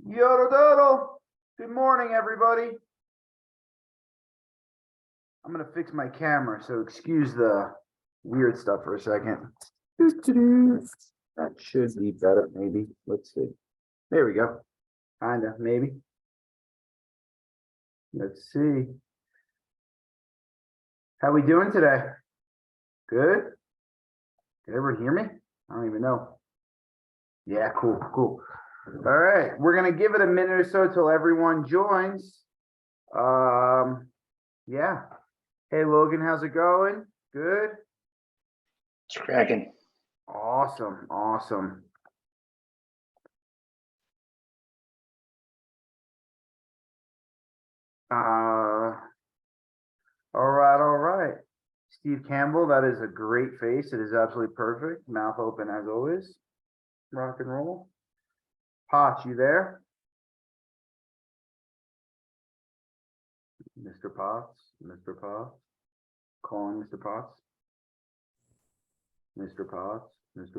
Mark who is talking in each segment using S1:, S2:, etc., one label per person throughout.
S1: Yodel doodle. Good morning, everybody. I'm gonna fix my camera, so excuse the weird stuff for a second. That should be better, maybe. Let's see. There we go. Kinda, maybe. Let's see. How we doing today? Good? Did everyone hear me? I don't even know. Yeah, cool. All right, we're gonna give it a minute or so till everyone joins. Yeah. Hey, Logan, how's it going? Good?
S2: It's cracking.
S1: Awesome. All right. Steve Campbell, that is a great face. It is absolutely perfect. Mouth open as always. Rock and roll. Potts, you there? Mr. Potts. Calling Mr. Potts. Mr.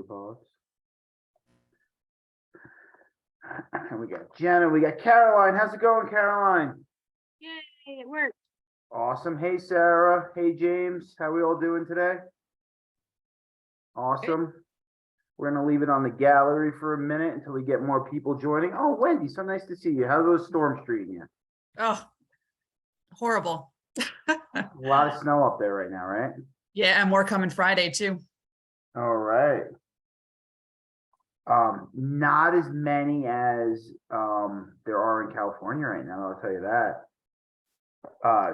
S1: Potts. And we got Jenna, we got Caroline. How's it going, Caroline?
S3: Yay, it worked.
S1: Awesome. Hey, Sarah. Hey, James. How we all doing today? Awesome. We're going to leave it on the gallery for a minute until we get more people joining. Oh, Wendy, so nice to see you. How are those storms treating you?
S3: Oh, horrible.
S1: A lot of snow up there right now, right?
S3: Yeah, and more coming Friday too.
S1: All right. Not as many as there are in California right now, I'll tell you that.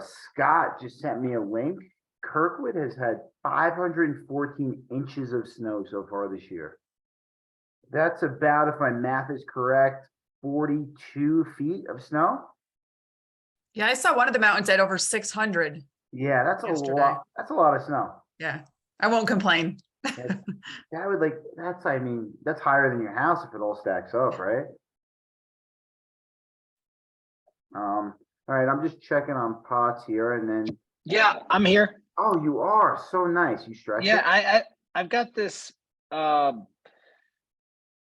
S1: Scott just sent me a link. Kirkwood has had 514 inches of snow so far this year. That's about, if my math is correct, 42 feet of snow.
S3: Yeah, I saw one of the mountains at over 600.
S1: Yeah, that's
S3: Yesterday.
S1: a lot. That's a lot of snow.
S3: Yeah, I won't complain.
S1: That would I mean, that's higher than your house if it all stacks up, right? All right, I'm just checking on Potts here and then.
S2: Yeah, I'm here.
S1: Oh, you are so nice. You stretch
S2: Yeah, I've got this. I'm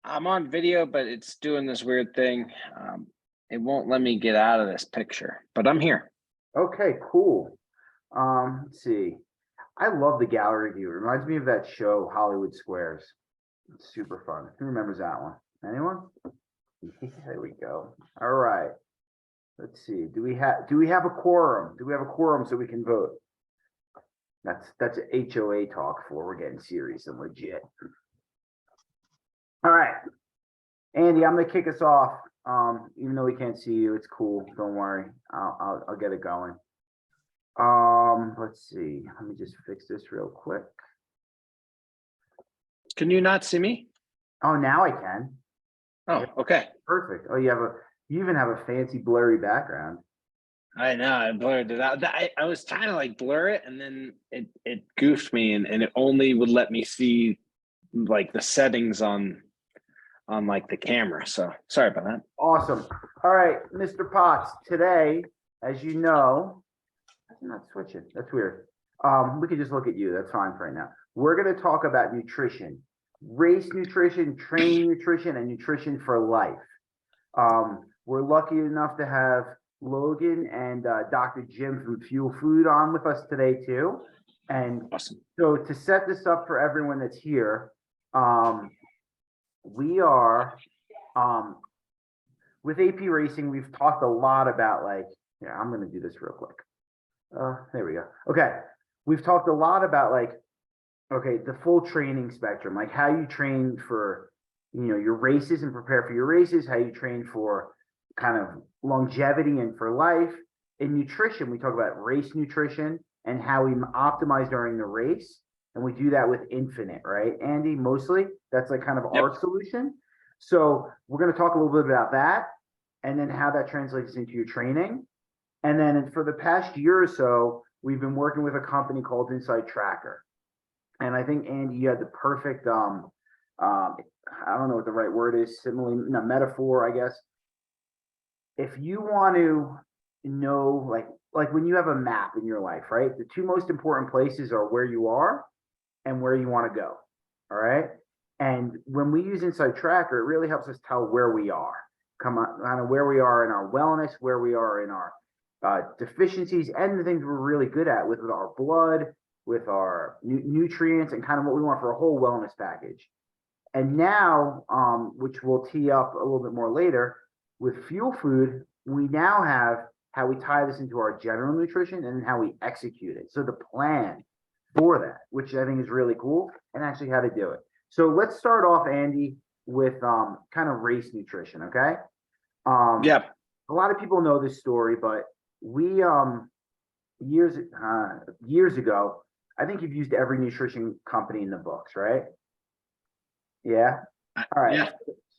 S2: on video, but it's doing this weird thing. It won't let me get out of this picture, but I'm here.
S1: Okay, cool. Let's see. I love the gallery view. It reminds me of that show, Hollywood Squares. It's super fun. Who remembers that one? Anyone? There we go. All right. Let's see. Do we have a quorum? Do we have a quorum so we can vote? That's HOA talk for. We're getting serious and legit. All right. Andy, I'm gonna kick us off. Even though we can't see you, it's cool. Don't worry. I'll get it going. Let's see. Let me just fix this real quick.
S2: Can you not see me?
S1: Oh, now I can.
S2: Oh, okay.
S1: Perfect. Oh, you even have a fancy blurry background.
S2: I know, I blurred it out. I was trying to like blur it, and then it goofed me, and it only would let me see like the settings on like the camera. So sorry about that.
S1: Awesome. All right, Mr. Potts, today, as you know, I'm not switching. That's weird. We could just look at you. That's fine for right now. We're going to talk about nutrition, race nutrition, training nutrition, and nutrition for life. We're lucky enough to have Logan and Dr. Jim from Fuel Food on with us today too. And
S2: Awesome.
S1: so to set this up for everyone that's here, we are with AP Racing, we've talked a lot about I'm going to do this real quick. There we go. Okay. We've talked a lot about the full training spectrum, like how you train for, your races and prepare for your races, how you train for kind of longevity and for life. In nutrition, we talk about race nutrition and how we optimize during the race. And we do that with Infinite, right? Andy, mostly that's like kind of our solution. So we're going to talk a little bit about that and then how that translates into your training. And then for the past year or so, we've been working with a company called Inside Tracker. And I think, Andy, you had the perfect, I don't know what the right word is, metaphor, I guess. If you want to know, like when you have a map in your life, right? The two most important places are where you are and where you want to go. All right. And when we use Inside Tracker, it really helps us tell where we are. come on, kind of where we are in our wellness, where we are in our deficiencies, and the things we're really good at with our blood, with our nutrients, and kind of what we want for a whole wellness package. And now, which we'll tee up a little bit more later, with fuel food, we now have how we tie this into our general nutrition and how we execute it. So the plan for that, which I think is really cool, and actually how to do it. So let's start off, Andy, with kind of race nutrition, okay?
S2: Yeah.
S1: A lot of people know this story, but we years ago, I think you've used every nutrition company in the books, right? Yeah. All right.
S2: Yeah.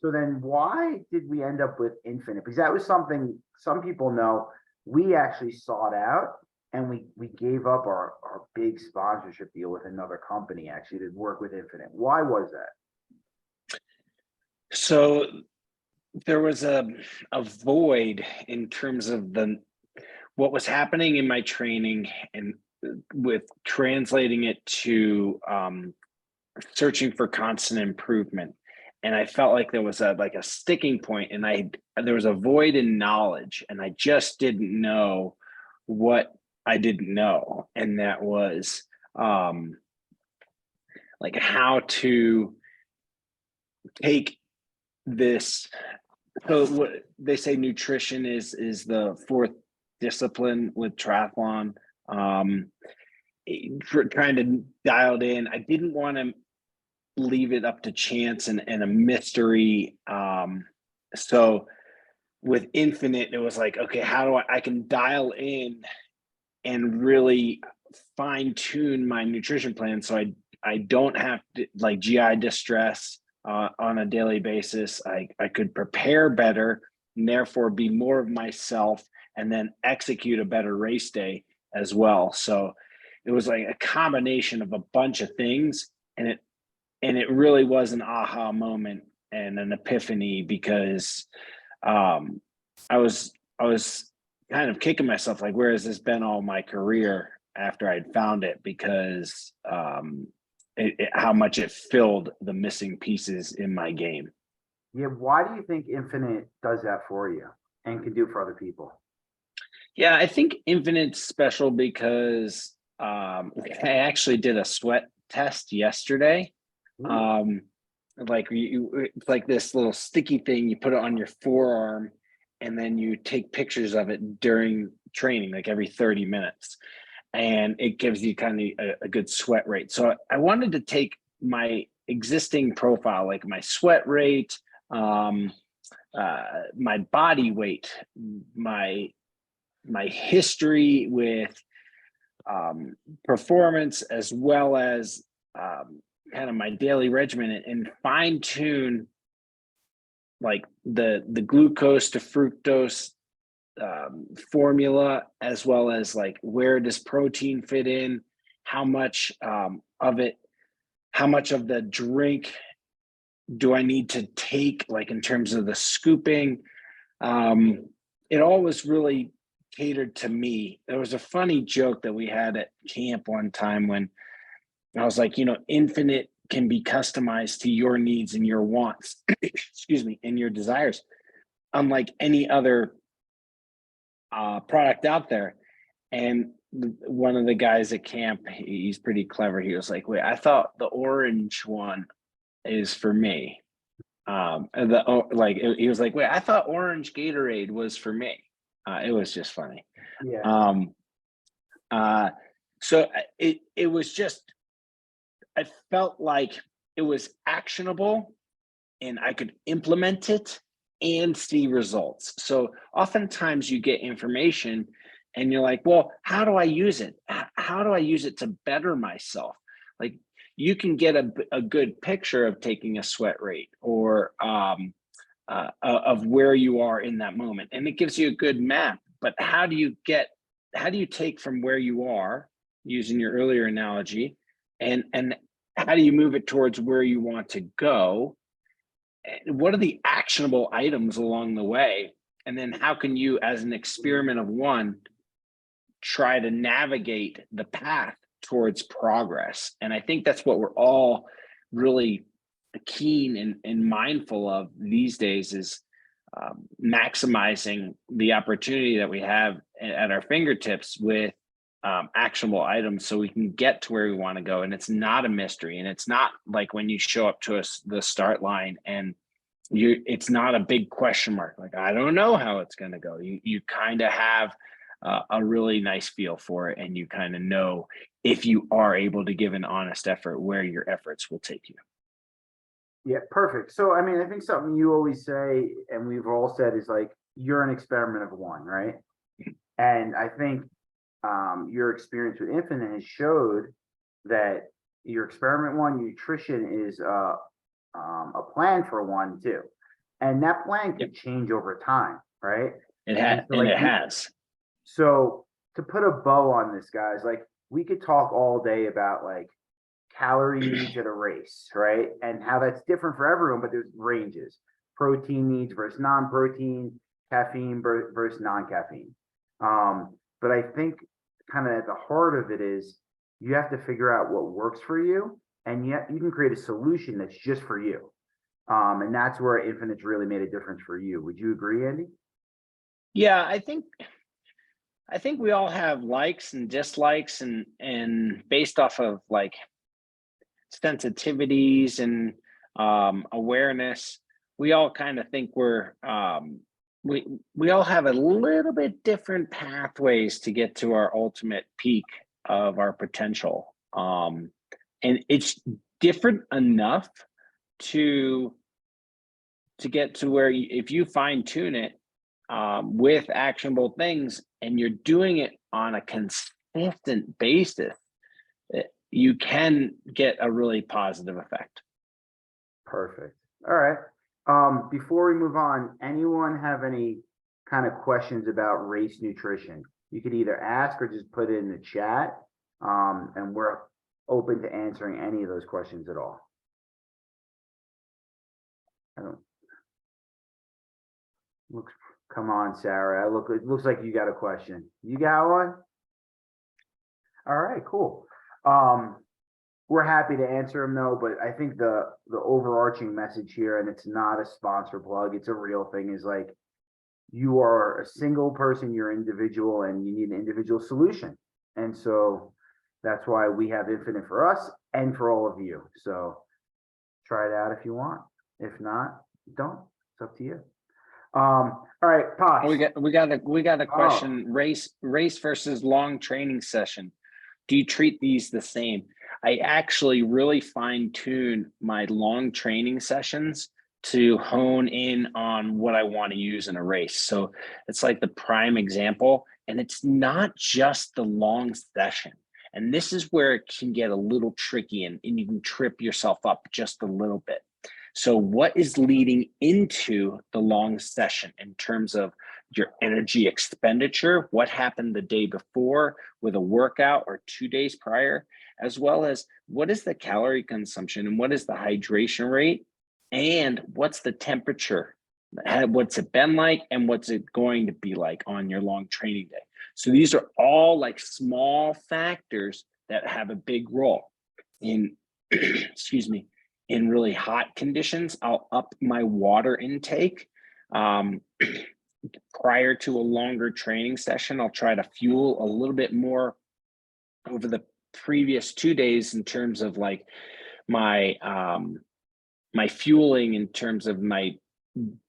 S1: So then why did we end up with Infinite? Because that was something some people know we actually sought out, and we gave up our big sponsorship deal with another company actually to work with Infinite. Why was that?
S2: So there was a void in terms of what was happening in my training, and with translating it to searching for constant improvement. And I felt like there was a sticking point, and there was a void in knowledge, and I just didn't know what I didn't know. And that was like how to take this. So what they say, nutrition is the fourth discipline with triathlon. Trying to dial it in. I didn't want to leave it up to chance and a mystery. So with Infinite, it was like, okay, how do I can dial in and really fine tune my nutrition plan, so I don't have to like GI distress on a daily basis. I could prepare better, and therefore be more of myself, and then execute a better race day as well. So it was like a combination of a bunch of things, and it really was an aha moment and an epiphany, because I was kind of kicking myself like, where has this been all my career after I'd found it, because how much it filled the missing pieces in my game.
S1: Yeah, why do you think Infinite does that for you and can do for other people?
S2: Yeah, I think Infinite's special because I actually did a sweat test yesterday. Like it's like this little sticky thing, you put it on your forearm, and then you take pictures of it during training, like every 30 minutes. And it gives you kind of a good sweat rate. So I wanted to take my existing profile, like my sweat rate, my body weight, my history with performance, as well as kind of my daily regimen, and fine tune like the glucose to fructose formula, as well as like, where does protein fit in, how much of it, how much of the drink do I need to take, like in terms of the scooping. It all was really catered to me. There was a funny joke that we had at camp one time when I was like, Infinite can be customized to your needs and your wants, excuse me, and your desires, unlike any other product out there. And one of the guys at camp, he's pretty clever. He was like, wait, I thought the orange one is for me. He was like, wait, I thought orange Gatorade was for me. It was just funny.
S1: Yeah.
S2: So it was just, I felt like it was actionable, and I could implement it and see results. So oftentimes you get information and you're like, well, how do I use it? How do I use it to better myself? Like, you can get a good picture of taking a sweat rate, or of where you are in that moment, and it gives you a good map. But how do you take from where you are, using your earlier analogy, and how do you move it towards where you want to go? What are the actionable items along the way? And then how can you, as an experiment of one, try to navigate the path towards progress? And I think that's what we're all really keen and mindful of these days, is maximizing the opportunity that we have at our fingertips with actionable items so we can get to where we want to go. And it's not a mystery. And it's not like when you show up to the start line and it's not a big question mark. Like, I don't know how it's going to go. You kind of have a really nice feel for it. And you kind of know if you are able to give an honest effort, where your efforts will take you.
S1: Yeah, perfect. So, I mean, I think something you always say, and we've all said, is like, you're an experiment of one, right? And I think your experience with Infinite has showed that your experiment one, nutrition is a plan for one too. And that plan could change over time, right?
S2: It has,
S1: so,
S2: and it has.
S1: So to put a bow on this, guys, like we could talk all day about like calorie needs at a race, right? And how that's different for everyone, but there's ranges. Protein needs versus non-protein, caffeine versus non-caffeine. But I think kind of at the heart of it is you have to figure out what works for you, and yet you can create a solution that's just for you. And that's where Infinite's really made a difference for you. Would you agree, Andy?
S2: Yeah, I think we all have likes and dislikes, and based off of like sensitivities and awareness, we all kind of think we all have a little bit different pathways to get to our ultimate peak of our potential. And it's different enough to get to where if you fine tune it with actionable things and you're doing it on a consistent basis, you can get a really positive effect.
S1: Perfect. All right. Before we move on, anyone have any kind of questions about race nutrition? You could either ask or just put it in the chat. And we're open to answering any of those questions at all. Come on, Sarah. It looks like you got a question. You got one? All right, cool. We're happy to answer them though, but I think the overarching message here, and it's not a sponsor plug, it's a real thing, is like you are a single person, you're individual, and you need an individual solution. And so that's why we have Infinite for us and for all of you. So try it out if you want. If not, don't. It's up to you. All right, Pops.
S2: We got a question. Race versus long training session. Do you treat these the same? I actually really fine tune my long training sessions to hone in on what I want to use in a race. So it's like the prime example, and it's not just the long session. And this is where it can get a little tricky and you can trip yourself up just a little bit. So what is leading into the long session in terms of your energy expenditure? What happened the day before with a workout or 2 days prior, as well as what is the calorie consumption and what is the hydration rate and what's the temperature? What's it been like and what's it going to be like on your long training day? So these are all like small factors that have a big role in, excuse me, in really hot conditions. I'll up my water intake. Prior to a longer training session, I'll try to fuel a little bit more over the previous 2 days in terms of like my my fueling in terms of my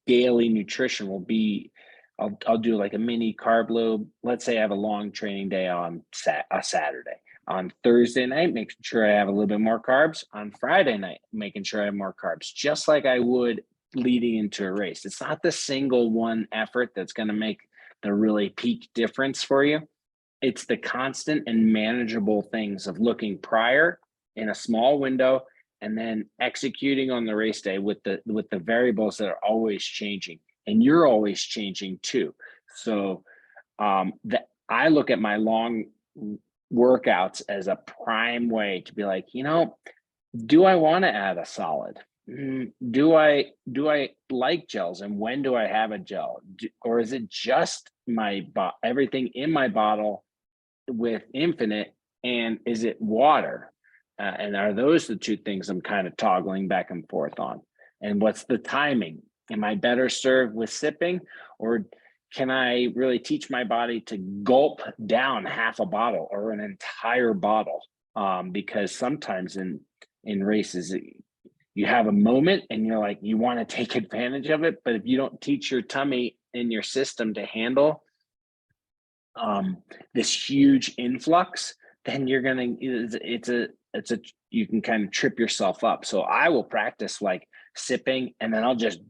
S2: daily nutrition will be, I'll do like a mini carb load. Let's say I have a long training day on a Saturday. On Thursday night, making sure I have a little bit more carbs. On Friday night, making sure I have more carbs, just like I would leading into a race. It's not the single one effort that's going to make the really peak difference for you. It's the constant and manageable things of looking prior in a small window and then executing on the race day with the variables that are always changing, and you're always changing too. So that I look at my long workouts as a prime way to be like, do I want to add a solid? Do I like gels, and when do I have a gel? Or is it just everything in my bottle with Infinite, and is it water? And are those the two things I'm kind of toggling back and forth on? And what's the timing? Am I better served with sipping, or can I really teach my body to gulp down half a bottle or an entire bottle? Because sometimes in races, you have a moment and you're like, you want to take advantage of it, but if you don't teach your tummy and your system to handle this huge influx, then you're gonna you can kind of trip yourself up. So I will practice like sipping, and then I'll just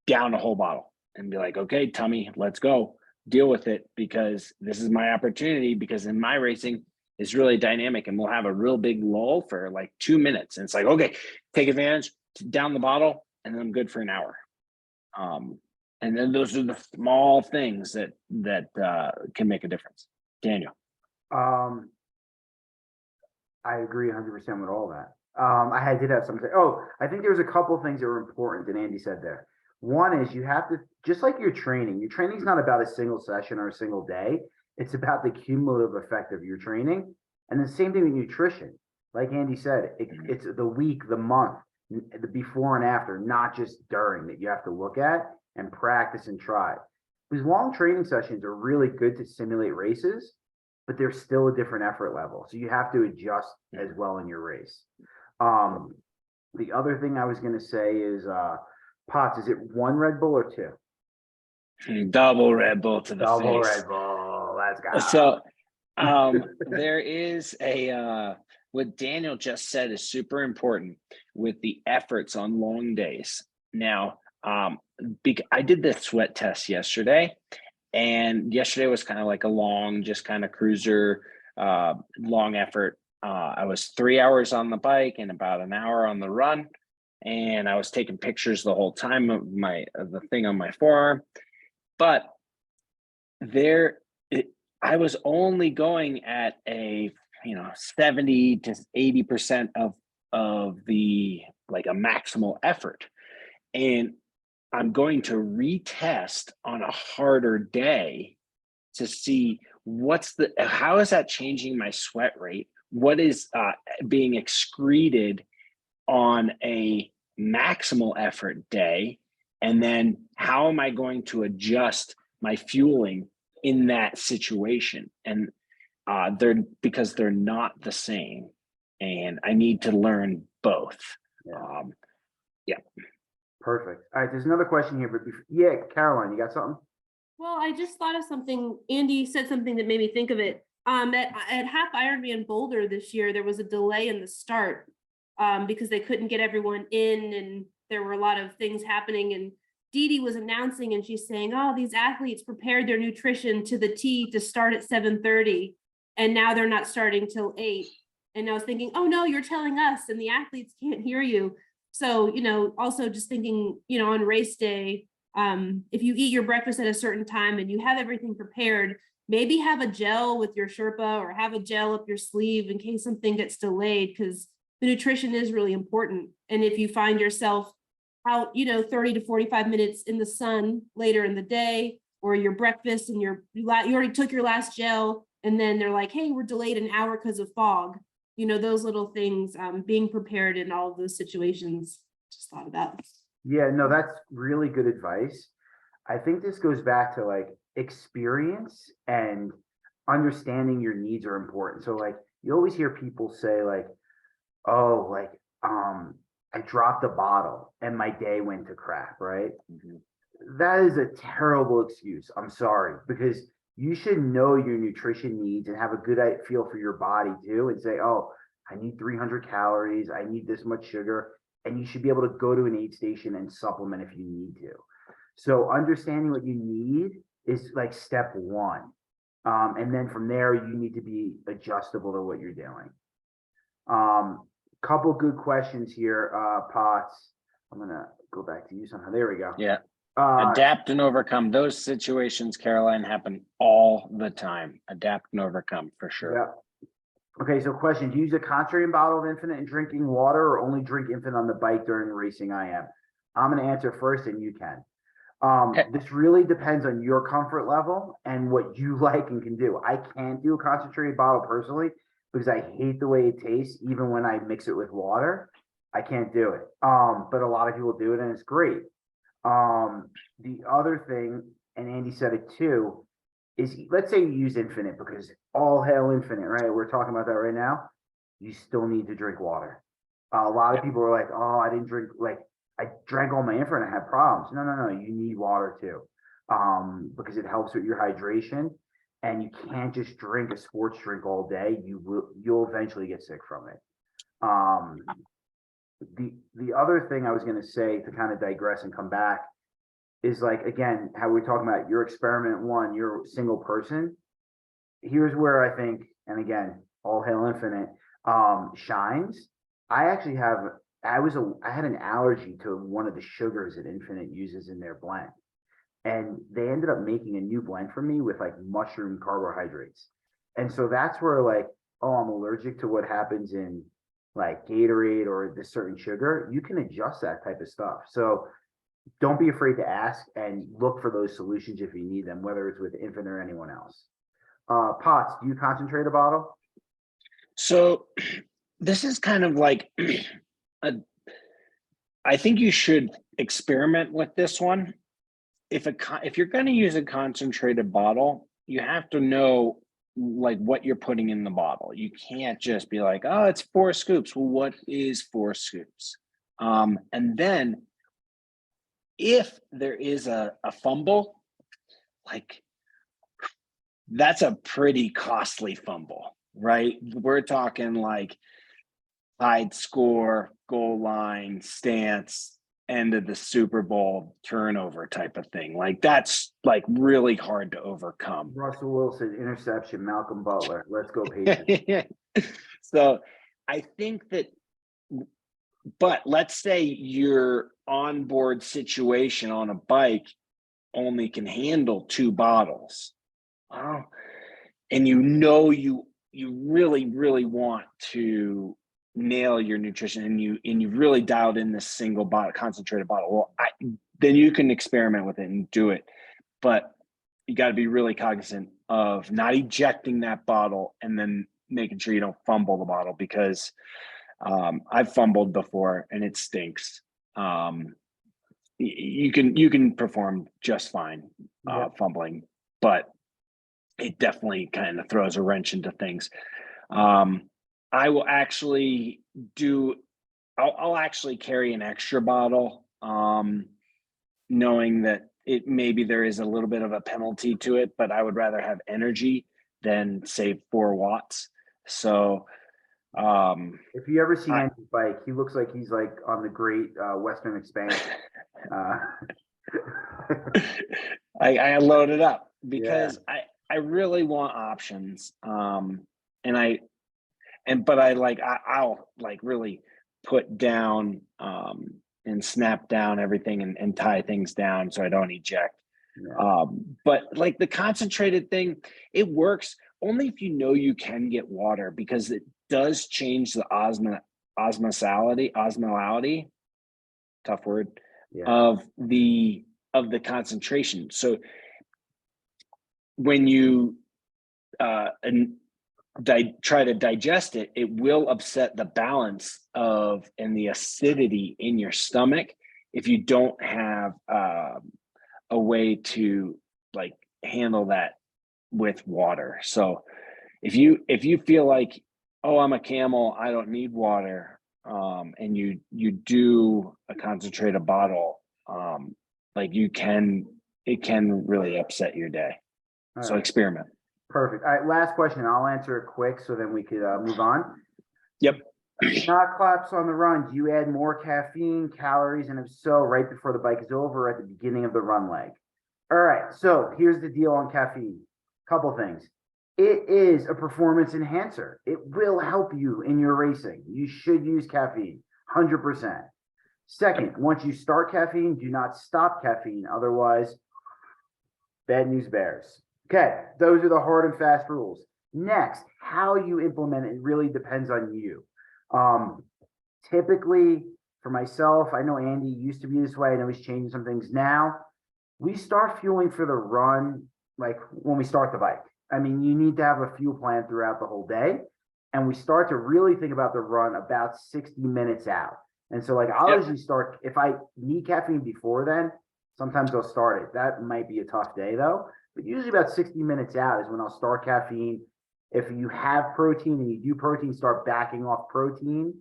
S2: down a whole bottle and be like, okay, tummy, let's go deal with it, because this is my opportunity, because in my racing is really dynamic, and we'll have a real big lull for like 2 minutes, and it's like, okay, take advantage, down the bottle, and then I'm good for an hour. And then those are the small things that can make a difference. Daniel.
S1: I agree 100% with all that. I did have something. Oh, I think there was a couple of things that were important that Andy said there. One is you have to, just like your training is not about a single session or a single day. It's about the cumulative effect of your training. And the same thing with nutrition. Like Andy said, it's the week, the month, the before and after, not just during, that you have to look at and practice and try. These long training sessions are really good to simulate races, but they're still a different effort level. So you have to adjust as well in your race. The other thing I was going to say is, Potts, is it 1 Red Bull or 2?
S2: Double Red Bull to the
S1: Double
S2: face.
S1: Red Bull. Let's go.
S2: So there is what Daniel just said is super important with the efforts on long days. Now, I did the sweat test yesterday, and yesterday was kind of like a long, just kind of cruiser, long effort. I was 3 hours on the bike and about an hour on the run, and I was taking pictures the whole time of the thing on my forearm. But I was only going at a 70 to 80% of the like a maximal effort, and I'm going to retest on a harder day to see how is that changing my sweat rate? What is being excreted on a maximal effort day? And then how am I going to my fueling in that situation? And because they're not the same, and I need to learn both. Yeah.
S1: Perfect. All right, there's another question here, but yeah, Caroline, you got something?
S4: Well, I just thought of something. Andy said something that made me think of it. At Half Ironman Boulder this year, there was a delay in the start because they couldn't get everyone in, and there were a lot of things happening. And Dee Dee was announcing, and she's saying, "Oh, these athletes prepared their nutrition to the T to start at 7:30, and now they're not starting till 8." And I was thinking, "Oh no, you're telling us, and the athletes can't hear you." So, also just thinking, on race day, if you eat your breakfast at a certain time and you have everything prepared, maybe have a gel with your Sherpa or have a gel up your sleeve in case something gets delayed, because the nutrition is really important. And if you find yourself out, 30 to 45 minutes in the sun later in the day, or your breakfast and you already took your last gel, and then they're like, "Hey, we're delayed an hour because of fog." Those little things, being prepared in all of those situations, just thought about.
S1: Yeah, no, that's really good advice. I think this goes back to like experience and understanding your needs are important. So like you always hear people say like, "Oh, like I dropped a bottle and my day went to crap," right? Mm-hmm. That is a terrible excuse. I'm sorry, because you should know your nutrition needs and have a good feel for your body too, and say, "Oh, I need 300 calories. I need this much sugar." And you should be able to go to an aid station and supplement if you need to. So understanding what you need is like step one. And then from there, you need to be adjustable to what you're doing. Couple good questions here, Potts. I'm going to go back to you somehow. There we go.
S2: Yeah. Adapt and overcome. Those situations, Caroline, happen all the time. Adapt and overcome for sure.
S1: Yeah. Okay, so question, do you use a concentrated bottle of Infinite in drinking water, or only drink Infinite on the bike during racing? I'm going to answer first and you can. Okay. This really depends on your comfort level and what you like and can do. I can't do a concentrated bottle personally because I hate the way it tastes. Even when I mix it with water, I can't do it. But a lot of people do it and it's great. The other thing, and Andy said it too, is let's say you use Infinite because all hail Infinite, right? We're talking about that right now. You still need to drink water. A lot of people are like, oh, I didn't drink, like, I drank all my Infinite, I had problems. No, you need water too. Because it helps with your hydration, and you can't just drink a sports drink all day. You'll eventually get sick from it. Um, the other thing I was going to say, to kind of digress and come back, is like, again, how we're talking about your experiment one, you're a single person. Here's where I think, and again, all hail Infinite, shines. I actually have, I had an allergy to one of the sugars that Infinite uses in their blend. And they ended up making a new blend for me with like mushroom carbohydrates. And so that's where like, oh, I'm allergic to what happens in like Gatorade or this certain sugar. You can adjust that type of stuff. So don't be afraid to ask and look for those solutions if you need them, whether it's with Infinite or anyone else. Potts, do you concentrate a bottle?
S2: So this is kind of like, I think you should experiment with this one. If you're going to use a concentrated bottle, you have to know like what you're putting in the bottle. You can't just be like, oh, it's 4 scoops. Well, what is 4 scoops? And then if there is a fumble, like that's a pretty costly fumble, right? We're talking like tied score, goal line, stance, end of the Super Bowl turnover type of thing. Like that's like really hard to overcome.
S1: Russell Wilson, interception, Malcolm Butler. Let's go, Patriots.
S2: So I think that, but let's say your onboard situation on a bike only can handle 2 bottles. And you really want to nail your nutrition, and you really dialed in this single bottle, concentrated bottle. Well, then you can experiment with it and do it, but you got to be really cognizant of not ejecting that bottle and then making sure you don't fumble the bottle, because I've fumbled before and it stinks. You can perform just fine fumbling, but it definitely kind of throws a wrench into things. I will actually I'll actually carry an extra bottle, knowing that maybe there is a little bit of a penalty to it, but I would rather have energy than save 4 watts. So
S1: if you ever see Andy's bike, he looks like he's like on the Great Western Expanse.
S2: I load it up because I really want options. But I'll like really put down and snap down everything and tie things down so I don't eject. But like the concentrated thing, it works only if you know you can get water, because it does change the osmolality, tough word, of the concentration. So when you try to digest it, it will upset the balance and the acidity in your stomach if you don't have a way to like handle that with water. So if you feel like, oh, I'm a camel, I don't need water, and you do a concentrated bottle, like it can really upset your day. So experiment.
S1: Perfect. All right, last question. I'll answer it quick so then we could move on.
S2: Yep.
S1: Not claps on the run. Do you add more caffeine, calories, and if so, right before the bike is over or at the beginning of the run leg? All right, so here's the deal on caffeine. Couple things. It is a performance enhancer. It will help you in your racing. You should use caffeine, 100%. Second, once you start caffeine, do not stop caffeine. Otherwise, bad news bears. Okay, those are the hard and fast rules. Next, how you implement it really depends on you. Typically, for myself, I know Andy used to be this way. I know he's changing some things now. We start fueling for the run like when we start the bike. I mean, you need to have a fuel plan throughout the whole day. And we start to really think about the run about 60 minutes out. And so like I'll usually start, if I need caffeine before then, Sometimes I'll start it. That might be a tough day though, but usually about 60 minutes out is when I'll start caffeine. If you have protein and you do protein, start backing off protein,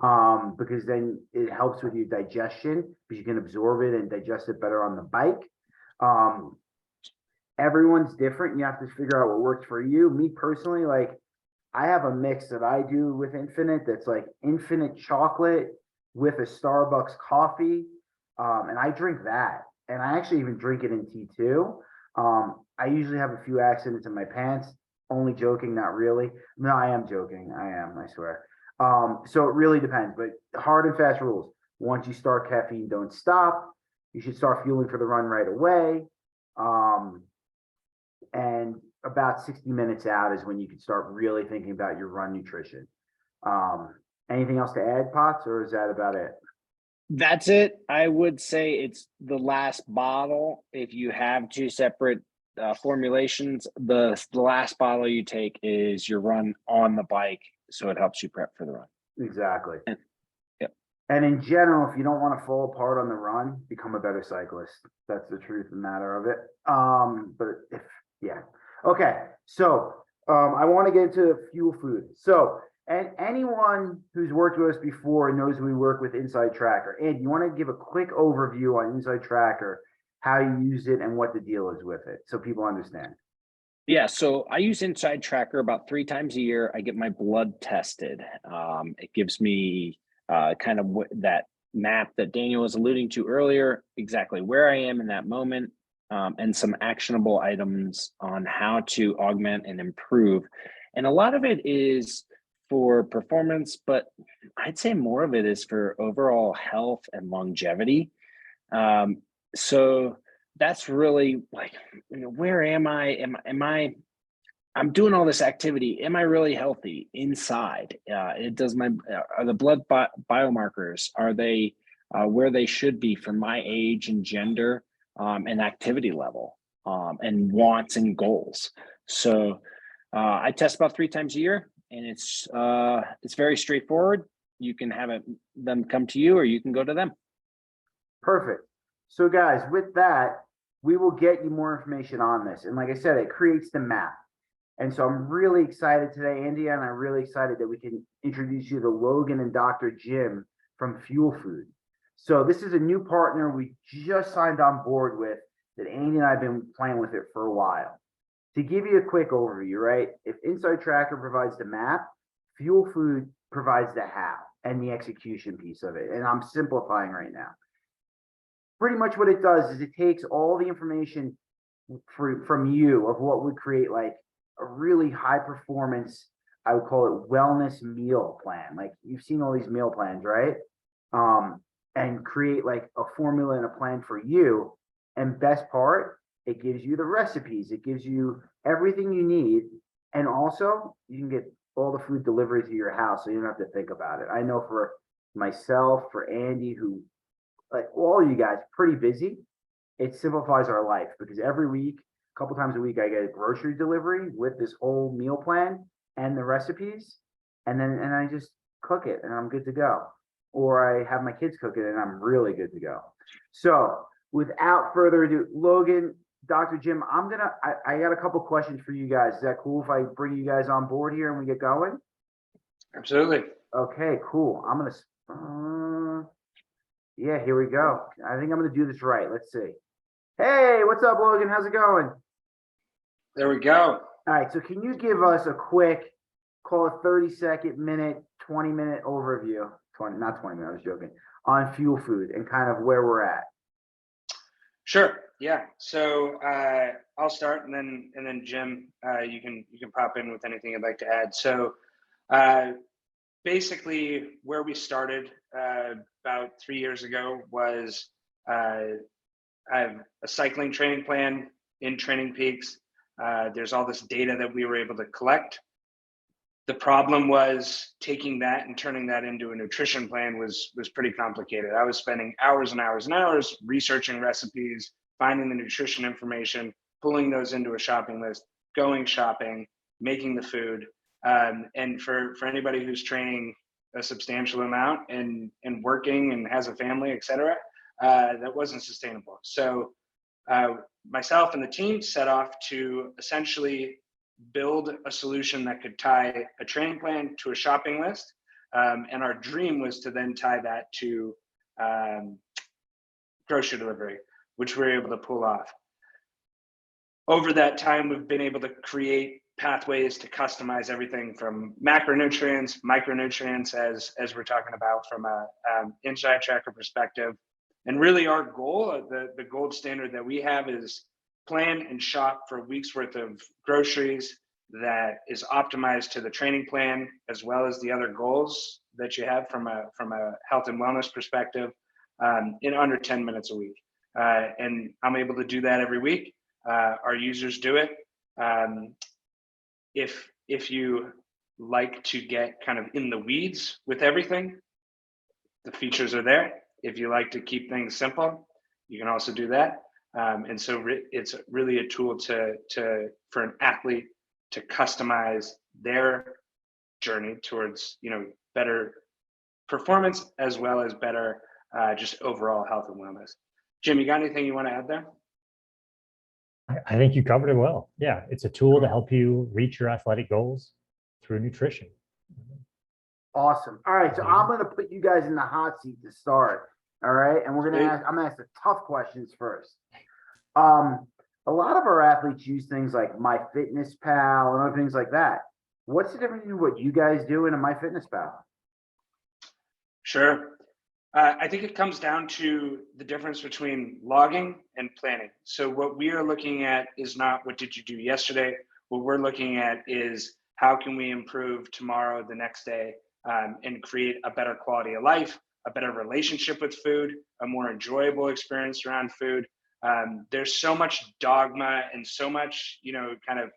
S1: because then it helps with your digestion because you can absorb it and digest it better on the bike. Everyone's different. You have to figure out what works for you. Me personally, like I have a mix that I do with Infinite that's like Infinite chocolate with a Starbucks coffee. And I drink that. And I actually even drink it in tea too. I usually have a few accidents in my pants. Only joking, not really. No, I am joking. I swear. So it really depends, but hard and fast rules. Once you start caffeine, don't stop. You should start fueling for the run right away. And about 60 minutes out is when you can start really thinking about your run nutrition. Anything else to add, Potts, or is that about it?
S2: That's it. I would say it's the last bottle. If you have two separate formulations, the last bottle you take is your run on the bike, so it helps you prep for the run.
S1: Exactly.
S2: Yep.
S1: And in general, if you don't want to fall apart on the run, become a better cyclist. That's the truth of the matter of it. Okay. So I want to get into fuel food. So, and anyone who's worked with us before knows we work with Inside Tracker. And you want to give a quick overview on Inside Tracker, how you use it and what the deal is with it, so people understand.
S2: Yeah, so I use Inside Tracker about 3 times a year. I get my blood tested. It gives me kind of that map that Daniel was alluding to earlier, exactly where I am in that moment, and some actionable items on how to augment and improve. And a lot of it is for performance, but I'd say more of it is for overall health and longevity. So that's really like, where am I? I'm doing all this activity. Am I really healthy inside? Are the blood biomarkers, are they where they should be for my age and gender, and activity level, and wants and goals? So I test about 3 times a year, and it's very straightforward. You can have them come to you, or you can go to them.
S1: Perfect. So guys, with that, we will get you more information on this. And like I said, it creates the map. And so I'm really excited today, Andy, and I'm really excited that we can introduce you to Logan and Dr. Jim from Fuel Food. So this is a new partner we just signed on board with that Andy and I have been playing with it for a while. To give you a quick overview, right? If Inside Tracker provides the map, Fuel Food provides the how and the execution piece of it. And I'm simplifying right now. Pretty much what it does is it takes all the information from you of what would create like a really high performance, I would call it wellness meal plan. Like you've seen all these meal plans, right? And create like a formula and a plan for you. And best part, it gives you the recipes. It gives you everything you need. And also you can get all the food delivered to your house, so you don't have to think about it. I know for myself, for Andy, who like all you guys pretty busy, it simplifies our life because every week, a couple times a week, I get a grocery delivery with this whole meal plan and the recipes, and I just cook it and I'm good to go. Or I have my kids cook it and I'm really good to go. So without further ado, Logan, Dr. Jim, I got a couple questions for you guys. Is that cool if I bring you guys on board here and we get going?
S5: Absolutely.
S1: Okay, cool. I'm gonna yeah, here we go. I think I'm gonna do this right. Let's see. Hey, what's up, Logan? How's it going?
S5: There we go.
S1: All right, so can you give us a quick, call it 30-second, 20-minute overview, not 20 minutes, I was joking, on Fuel Food and kind of where we're at?
S5: Sure. Yeah. So I'll start, and then Jim, you can pop in with anything you'd like to add. So basically, where we started about 3 years ago was I have a cycling training plan in Training Peaks. There's all this data that we were able to collect. The problem was taking that and turning that into a nutrition plan was pretty complicated. I was spending hours and hours and hours researching recipes, finding the nutrition information, pulling those into a shopping list, going shopping, making the food. And for anybody who's training a substantial amount and working and has a family, et cetera, that wasn't sustainable. So myself and the team set off to essentially build a solution that could tie a training plan to a shopping list. And our dream was to then tie that to grocery delivery, which we were able to pull off. Over that time, we've been able to create pathways to customize everything from macronutrients, micronutrients, as we're talking about from a inside tracker perspective. And really our goal, the gold standard that we have is plan and shop for a week's worth of groceries that is optimized to the training plan, as well as the other goals that you have from a health and wellness perspective, in under 10 minutes a week. And I'm able to do that every week. Our users do it. If you like to get kind of in the weeds with everything, the features are there. If you like to keep things simple, you can also do that. And so it's really a tool for an athlete to customize their journey towards, better performance, as well as better just overall health and wellness. Jim, you got anything you want to add there?
S6: I think you covered it well. Yeah, it's a tool to help you reach your athletic goals through nutrition.
S1: Awesome. All right, so I'm gonna put you guys in the hot seat to start. All right, and
S5: Great.
S1: I'm gonna ask the tough questions first. A lot of our athletes use things like MyFitnessPal and other things like that. What's the difference between what you guys do and a MyFitnessPal?
S5: Sure. I think it comes down to the difference between logging and planning. So what we are looking at is not what did you do yesterday. What we're looking at is how can we improve tomorrow, the next day, and create a better quality of life, a better relationship with food, a more enjoyable experience around food. There's so much dogma and so much, kind of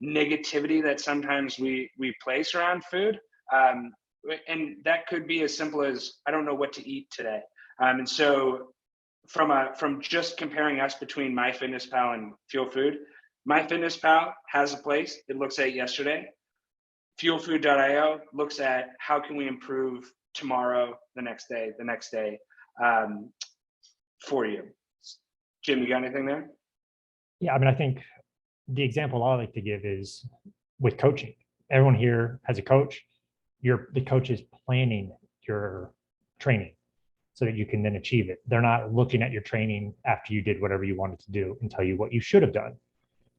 S5: negativity that sometimes we place around food. And that could be as simple as, I don't know what to eat today. And so from just comparing us between MyFitnessPal and Fuel Food, MyFitnessPal has a place. It looks at yesterday. FuelFood.io looks at how can we improve tomorrow, the next day for you. Jim, you got anything there?
S6: Yeah, I mean, I think the example I like to give is with coaching. Everyone here has a coach. The coach is planning your training so that you can then achieve it. They're not looking at your training after you did whatever you wanted to do and tell you what you should have done.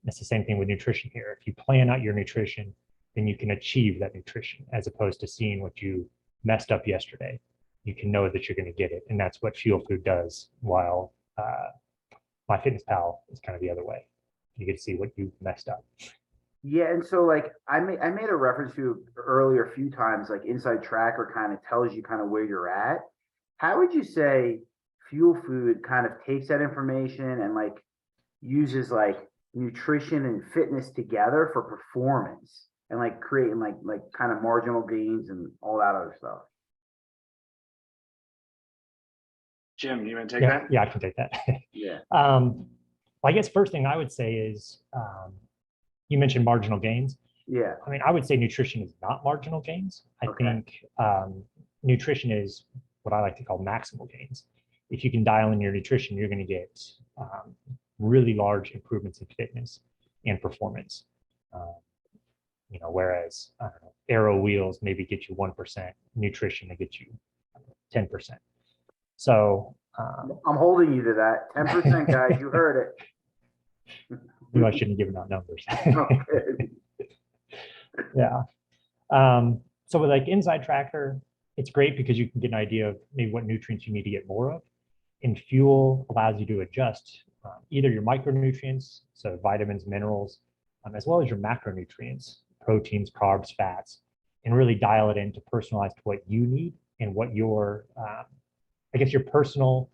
S6: It's the same thing with nutrition here. If you plan out your nutrition, then you can achieve that nutrition, as opposed to seeing what you messed up yesterday. You can know that you're going to get it. And that's what Fuel Food does, while MyFitnessPal is kind of the other way. You get to see what you messed up.
S1: Yeah, and so like I made a reference to earlier a few times, like Inside Tracker kind of tells you kind of where you're at. How would you say Fuel Food kind of takes that information and like uses like nutrition and fitness together for performance and like creating like kind of marginal gains and all that other stuff?
S5: Jim, you want to take that?
S6: Yeah, I can take that.
S1: Yeah.
S6: Well, I guess first thing I would say is, you mentioned marginal gains.
S1: Yeah.
S6: I mean, I would say nutrition is not marginal gains. I
S1: Okay.
S6: think nutrition is what I like to call maximal gains. If you can dial in your nutrition, you're going to get really large improvements in fitness and performance. Whereas aero wheels maybe get you 1%, nutrition to get you 10%. So
S1: I'm holding you to that. 10%, guys. You heard it.
S6: maybe I shouldn't give out numbers.
S1: Okay.
S6: Yeah. So with like Inside Tracker, it's great because you can get an idea of maybe what nutrients you need to get more of. And Fuel allows you to adjust either your micronutrients, so vitamins, minerals, as well as your macronutrients, proteins, carbs, fats, and really dial it in to personalize to what you need and what your, your personal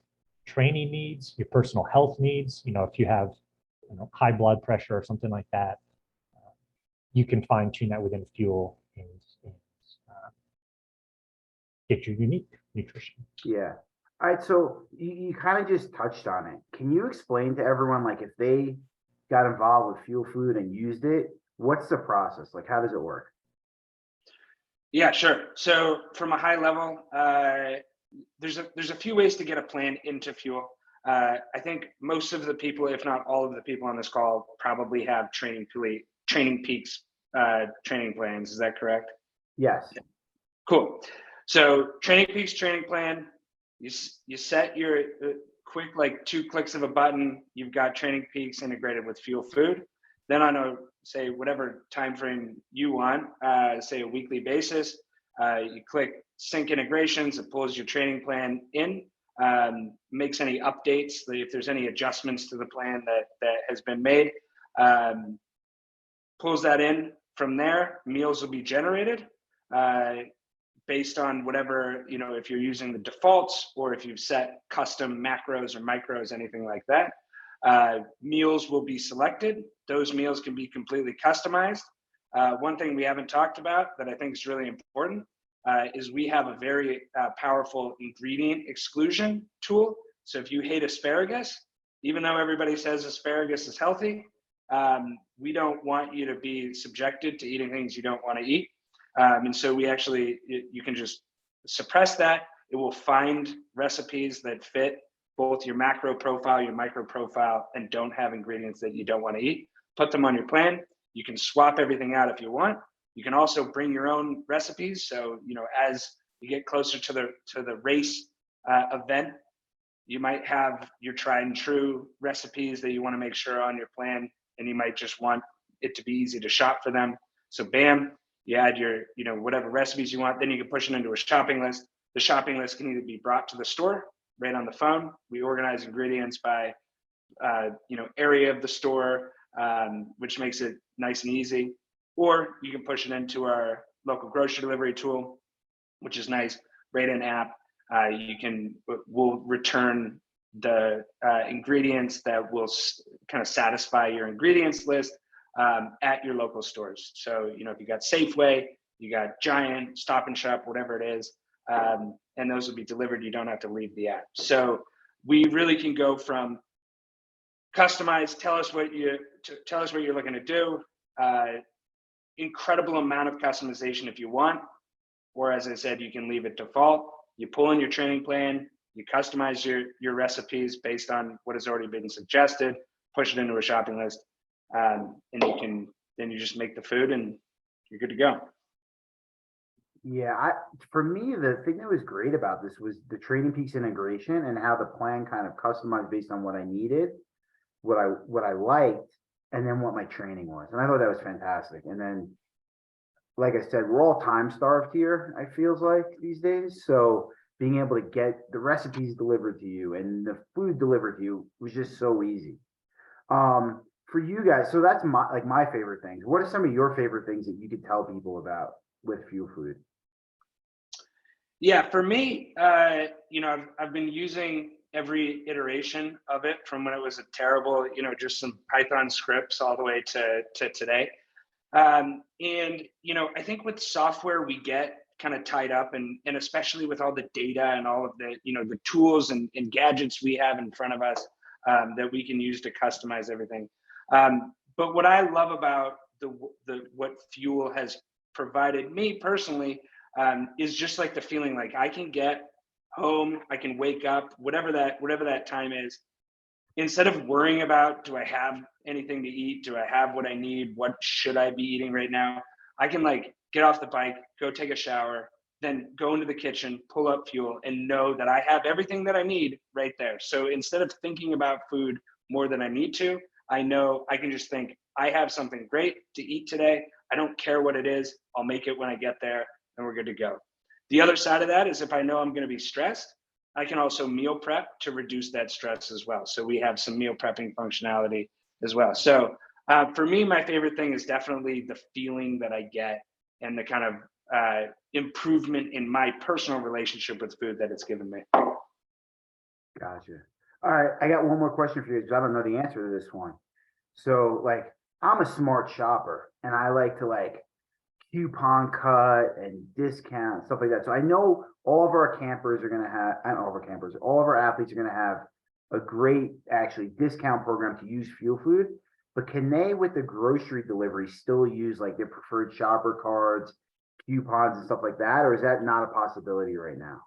S6: training needs, your personal health needs. If you have high blood pressure or something like that, you can fine tune that within Fuel and get your unique nutrition.
S1: Yeah. All right. So you kind of just touched on it. Can you explain to everyone, like if they got involved with Fuel Food and used it, what's the process? Like, how does it work?
S5: Yeah, sure. So from a high level, there's a few ways to get a plan into Fuel. I think most of the people, if not all of the people on this call, probably have Training Peaks training plans. Is that correct?
S1: Yes.
S5: Cool. So Training Peaks training plan, you set your quick, like 2 clicks of a button, you've got Training Peaks integrated with Fuel Food. Then on a, say, whatever time frame you want, say a weekly basis, you click sync integrations, it pulls your training plan in, makes any updates, if there's any adjustments to the plan that has been made, pulls that in. From there, meals will be generated based on whatever, if you're using the defaults or if you've set custom macros or micros, anything like that. Meals will be selected. Those meals can be completely customized. One thing we haven't talked about that I think is really important is we have a very powerful ingredient exclusion tool. So if you hate asparagus, even though everybody says asparagus is healthy, we don't want you to be subjected to eating things you don't want to eat. And so we actually, you can just suppress that. It will find recipes that fit both your macro profile, your micro profile, and don't have ingredients that you don't want to eat. Put them on your plan. You can swap everything out if you want. You can also bring your own recipes. So, as you get closer to the race event, you might have your tried and true recipes that you want to make sure are on your plan, and you might just want it to be easy to shop for them. So bam, you add your, whatever recipes you want, then you can push it into a shopping list. The shopping list can either be brought to the store right on the phone. We organize ingredients by, area of the store, which makes it nice and easy. Or you can push it into our local grocery delivery tool, which is nice, right in app. We'll return the ingredients that will kind of satisfy your ingredients list at your local stores. So, if you got Safeway, you got Giant, Stop and Shop, whatever it is, and those will be delivered. You don't have to leave the app. So we really can go from customize, tell us what you're looking to do, incredible amount of customization if you want, or as I said, you can leave it default. You pull in your training plan, you customize your recipes based on what has already been suggested, push it into a shopping list, and then you just make the food and you're good to go.
S1: Yeah, for me, the thing that was great about this was the Training Peaks integration and how the plan kind of customized based on what I needed, what I liked, and then what my training was. And I thought that was fantastic. And then, like I said, we're all time starved here, I feels like these days. So being able to get the recipes delivered to you and the food delivered to you was just so easy. For you guys, so that's my favorite things. What are some of your favorite things that you could tell people about with Fuel Food?
S5: Yeah, for me, I've been using every iteration of it from when it was a terrible, just some Python scripts all the way to today. And, I think with software, we get kind of tied up and especially with all the data and all of the, the tools and gadgets we have in front of us that we can use to customize everything. But what I love about what Fuel has provided me personally is just like the feeling like I can get home, I can wake up, whatever that time is, instead of worrying about, do I have anything to eat? Do I have what I need? What should I be eating right now? I can get off the bike, go take a shower, then go into the kitchen, pull up Fuel and know that I have everything that I need right there. So instead of thinking about food more than I need to, I know I can just think, I have something great to eat today. I don't care what it is. I'll make it when I get there and we're good to go. The other side of that is if I know I'm going to be stressed, I can also meal prep to reduce that stress as well. So we have some meal prepping functionality as well. So for me, my favorite thing is definitely the feeling that I get and the kind of improvement in my personal relationship with food that it's given me.
S1: Gotcha. All right, I got one more question for you because I don't know the answer to this one. So I'm a smart shopper and I like to coupon cut and discount, stuff like that. So I know all of our campers are going to have, all of our athletes are going to have a great actually discount program to use Fuel Food, but can they with the grocery delivery still use their preferred shopper cards, coupons and stuff like that? Or is that not a possibility right now?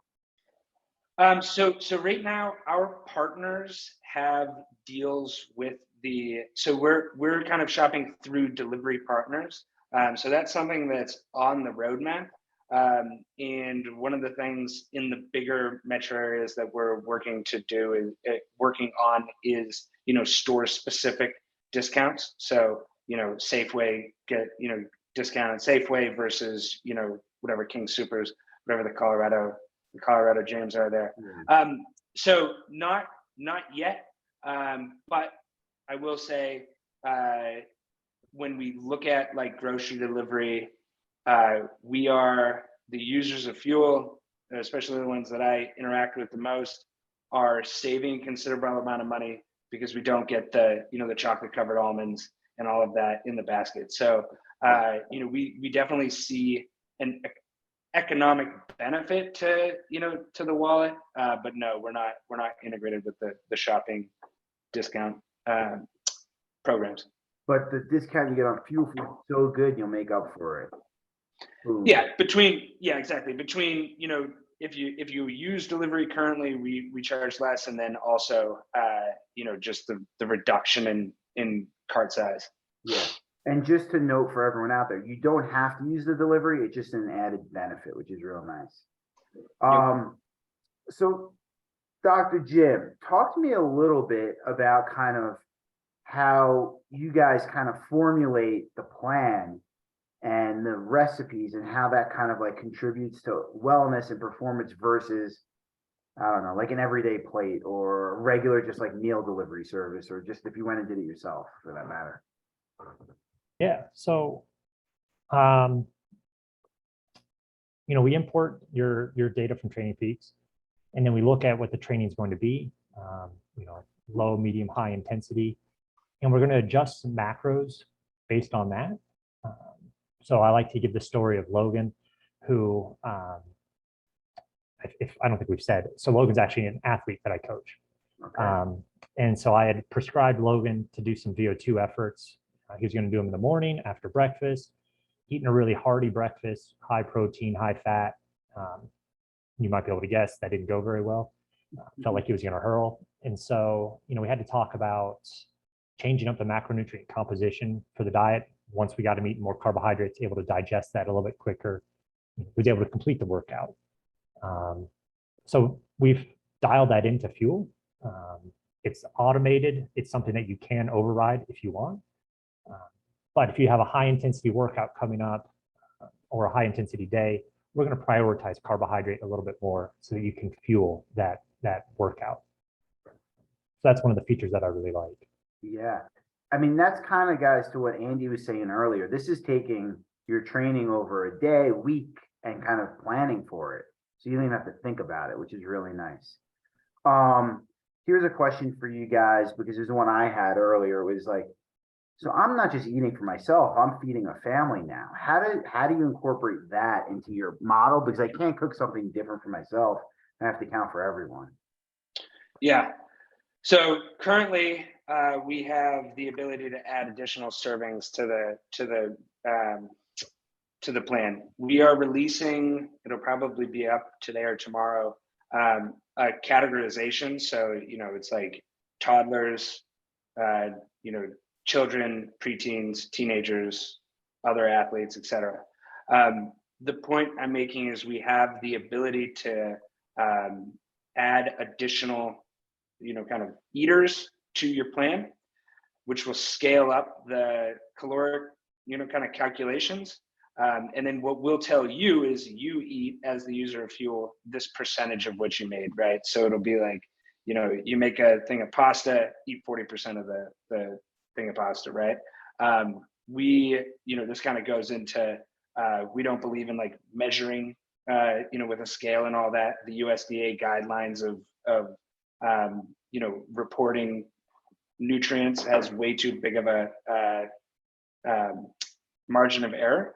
S5: So right now our partners have deals with so we're kind of shopping through delivery partners. So that's something that's on the roadmap. And one of the things in the bigger metro areas that we're working to do working on is, store specific discounts. So, Safeway get, discount at Safeway versus, whatever King Supers, whatever the Colorado gyms are there. So not yet, but I will say, when we look at like grocery delivery, we are the users of fuel, especially the ones that I interact with the most, are saving considerable amount of money because we don't get the chocolate covered almonds and all of that in the basket. So we definitely see an economic benefit to the wallet, but no, we're not integrated with the shopping discount programs.
S1: But the discount you get on fuel is so good, you'll make up for it. Ooh.
S5: Exactly. Between, if you use delivery currently, we charge less, and then also just the reduction in cart size.
S1: Yeah. And just to note for everyone out there, you don't have to use the delivery. It's just an added benefit, which is real nice. So Dr. Jim, talk to me a little bit about kind of how you guys kind of formulate the plan and the recipes and how that kind of like contributes to wellness and performance versus, I don't know, like an everyday plate or regular just like meal delivery service, or just if you went and did it yourself for that matter.
S6: Yeah. So, we import your data from Training Peaks, and then we look at what the training is going to be, low, medium, high intensity, and we're going to adjust some macros based on that. So I like to give the story of Logan, who, if I don't think we've said, so Logan's actually an athlete that I coach.
S1: Okay.
S6: And so I had prescribed Logan to do some VO2 efforts. He was going to do them in the morning after breakfast, eating a really hearty breakfast, high protein, high fat. You might be able to guess that didn't go very well. Felt like he was going to hurl. And so, we had to talk about changing up the macronutrient composition for the diet. Once we got him eating more carbohydrates, able to digest that a little bit quicker, he was able to complete the workout. So we've dialed that into fuel. It's automated. It's something that you can override if you want. But if you have a high intensity workout coming up or a high intensity day, we're going to prioritize carbohydrate a little bit more so that you can fuel that workout. So that's one of the features that I really like.
S1: Yeah. I mean, that's kind of, guys, to what Andy was saying earlier. This is taking your training over a day, week, and kind of planning for it. So you don't even have to think about it, which is really nice. Here's a question for you guys, because there's one I had earlier. It was like, so I'm not just eating for myself, I'm feeding a family now. How do you incorporate that into your model? Because I can't cook something different for myself. I have to count for everyone.
S5: Yeah. So currently, we have the ability to add additional servings to the plan. We are releasing, it'll probably be up today or tomorrow, a categorization. So, it's like toddlers, children, preteens, teenagers, other athletes, etc. The point I'm making is we have the ability to add additional, kind of eaters to your plan, which will scale up the caloric, kind of calculations. And then what we'll tell you is you eat, as the user of fuel, this percentage of what you made, right? So it'll be like, you make a thing of pasta, eat 40% of the thing of pasta, right? This kind of goes into, we don't believe in like measuring, with a scale and all that. The USDA guidelines of reporting nutrients has way too big of a margin of error.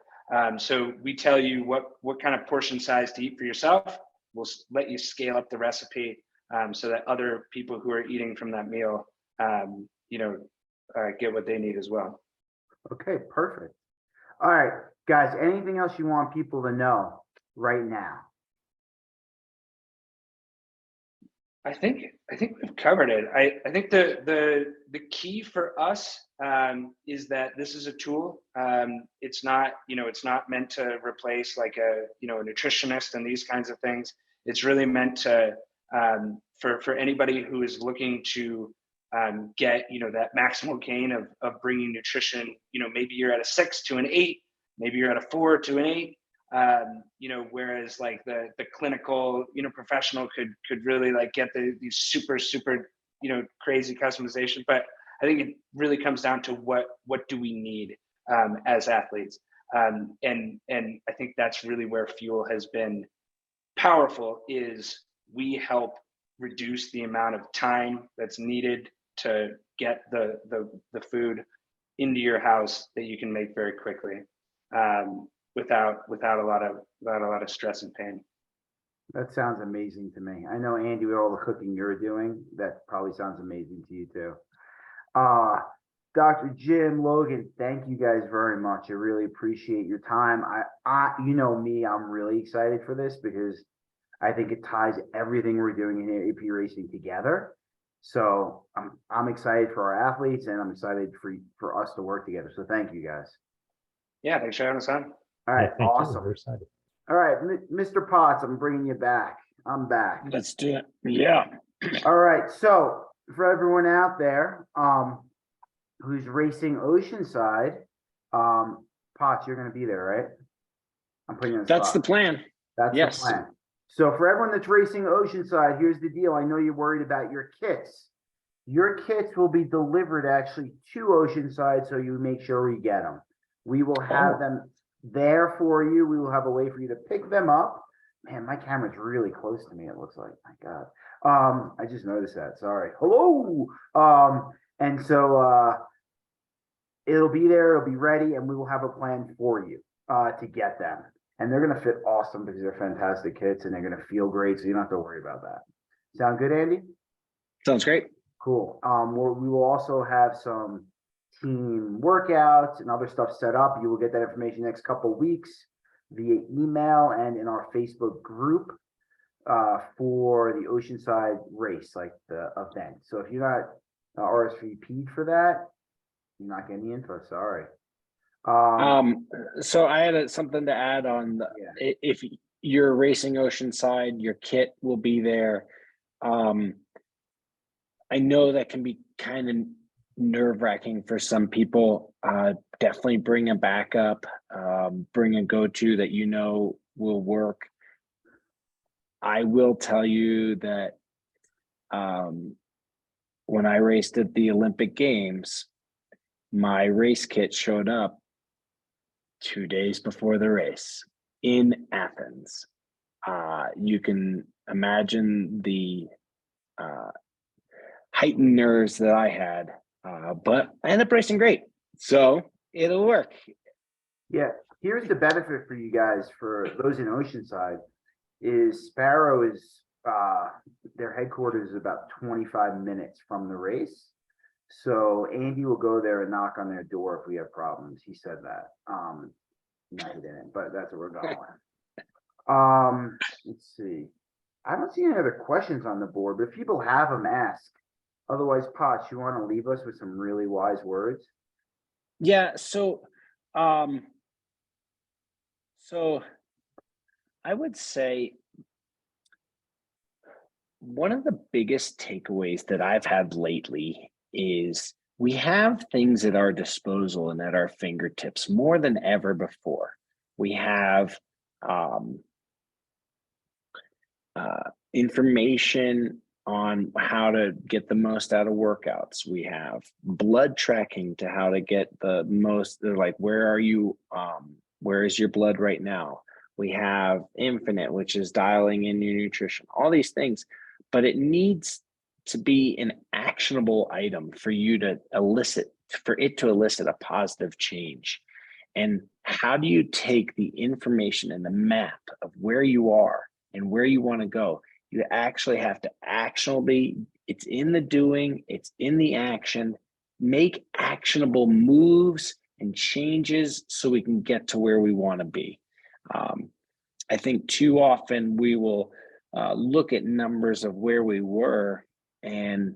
S5: So we tell you what kind of portion size to eat for yourself. We'll let you scale up the recipe so that other people who are eating from that meal, get what they need as well.
S1: Okay, perfect. All right, guys, anything else you want people to know right now?
S5: I think we've covered it. I think the key for us is that this is a tool. It's not, it's not meant to replace like a nutritionist and these kinds of things. It's really meant to for anybody who is looking to get that maximal gain of bringing nutrition. Maybe you're at a 6 to an 8, maybe you're at a 4 to an 8. Whereas like the clinical professional could really like get these super crazy customization. But I think it really comes down to what do we need as athletes, and I think that's really where Fuel has been powerful. Is we help reduce the amount of time that's needed to get the food into your house that you can make very quickly. Without a lot of stress and pain.
S1: That sounds amazing to me. I know, Andy, with all the cooking you're doing, that probably sounds amazing to you too. Dr. Jim, Logan, thank you guys very much. I really appreciate your time. You know me, I'm really excited for this because I think it ties everything we're doing in AP Racing together. So I'm excited for our athletes, and I'm excited for us to work together. So thank you guys.
S5: Yeah, thanks for having us on.
S1: All right,
S6: thank you.
S1: awesome.
S6: We're excited.
S1: All right, Mr. Potts, I'm bringing you back. I'm back.
S2: Let's do it. Yeah.
S1: All right, so for everyone out there who's racing Oceanside, Potts, you're going to be there, right? I'm putting you on the
S2: That's the
S1: spot.
S2: plan.
S1: That's
S2: Yes.
S1: the plan. So for everyone that's racing Oceanside, here's the deal. I know you're worried about your kits. Your kits will be delivered actually to Oceanside, so you make sure we get them. We will have them there for you. We will have a way for you to pick them up. Man, my camera's really close to me, it looks like. My God. I just noticed that. Sorry. Hello. And so it'll be there, it'll be ready, and we will have a plan for you to get them. And they're gonna fit awesome because they're fantastic kits and they're gonna feel great, so you don't have to worry about that. Sound good, Andy?
S2: Sounds great.
S1: Cool. We will also have some team workouts and other stuff set up. You will get that information next couple weeks via email and in our Facebook group for the Oceanside race, like the event. So if you're not RSVP'd for that, you're not getting the info. Sorry.
S2: So I had something to add on. If you're racing Oceanside, your kit will be there. I know that can be kind of nerve-wracking for some people. Definitely bring a backup, bring a go-to that will work. I will tell you that when I raced at the Olympic Games, my race kit showed up 2 days before the race in Athens. You can imagine the heightened nerves that I had, but I ended up racing great, so it'll work.
S1: Yeah, here's the benefit for you guys, for those in Oceanside, is Sparrow is their headquarters is about 25 minutes from the race. So Andy will go there and knock on their door if we have problems. He said that. No, he didn't, but that's what we're going with. Let's see. I don't see any other questions on the board, but if people have them, ask. Otherwise, Potts, you want to leave us with some really wise words?
S2: Yeah, so I would say one of the biggest takeaways that I've had lately is we have things at our disposal and at our fingertips more than ever before. We have information on how to get the most out of workouts. We have blood tracking to how to get the most, like, where are you? Where is your blood right now? We have Infinite, which is dialing in your nutrition, all these things, but it needs to be an actionable item for you to elicit a positive change. And how do you take the information and the map of where you are and where you want to go? You actually have to actionably, it's in the doing, it's in the action, make actionable moves and changes so we can get to where we want to be. I think too often we will look at numbers of where we were, and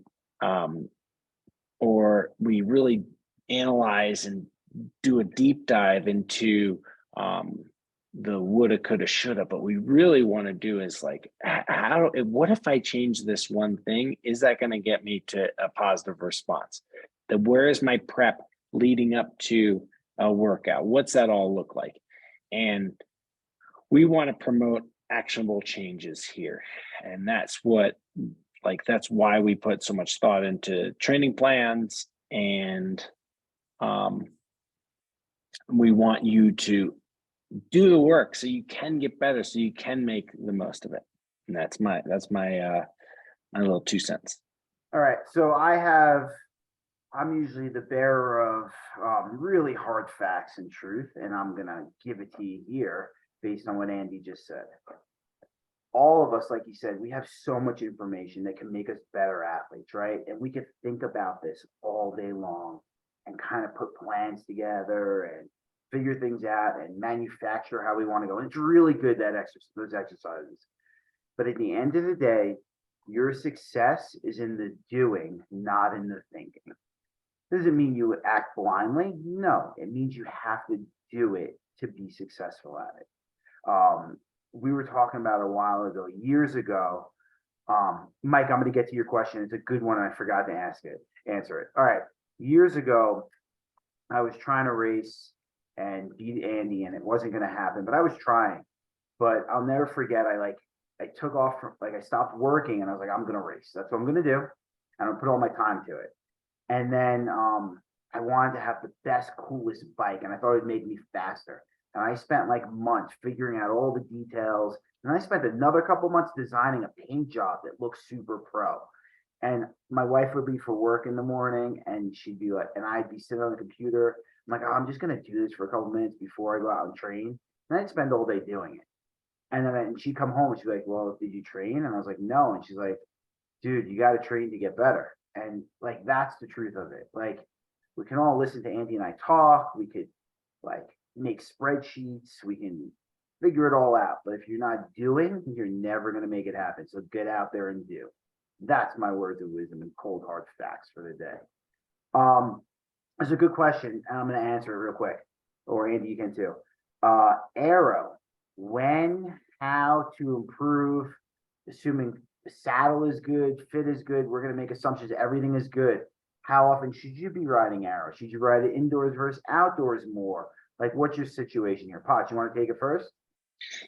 S2: or we really analyze and do a deep dive into the woulda, coulda, shoulda. But we really want to do is like, what if I change this one thing? Is that going to get me to a positive response? Where is my prep leading up to a workout? What's that all look like? And we want to promote actionable changes here. And that's that's why we put so much thought into training plans. And we want you to do the work so you can get better, so you can make the most of it. And that's my my little 2 cents.
S1: All right. So I'm usually the bearer of really hard facts and truth, and I'm going to give it to you here based on what Andy just said. All of us, like you said, we have so much information that can make us better athletes, right? And we can think about this all day long and kind of put plans together and figure things out and manufacture how we want to go. And it's really good, those exercises. But at the end of the day, your success is in the doing, not in the thinking. Doesn't mean you act blindly. No, it means you have to do it to be successful at it. We were talking about a while ago, years ago. Mike, I'm going to get to your question. It's a good one, and I forgot to answer it. All right. Years ago, I was trying to race and beat Andy, and it wasn't going to happen, but I was trying. But I'll never forget, I took off from, I stopped working, and I was like, I'm going to race. That's what I'm going to do. And I'm going to put all my time to it. And then I wanted to have the best, coolest bike, and I thought it'd make me faster. And I spent like months figuring out all the details. And I spent another couple months designing a paint job that looks super pro. And my wife would leave for work in the morning, and she'd be like, and I'd be sitting on the computer. I'm like, oh, I'm just going to do this for a couple minutes before I go out and train. And I'd spend all day doing it. And then she'd come home and she'd be like, well, did you train? And I was like, no. And she's like, dude, you got to train to get better. And like, that's the truth of it. Like, we can all listen to Andy and I talk. We could like make spreadsheets. We can figure it all out. But if you're not doing, you're never going to make it happen. So get out there and do. That's my words of wisdom and cold hard facts for the day. It's a good question, and I'm going to answer it real quick. Or Andy, you can too. Aero, when, how to improve, assuming the saddle is good, fit is good. We're going to make assumptions everything is good. How often should you be riding arrow? Should you ride it indoors versus outdoors more? Like, what's your situation here? Potts, you want to take it first?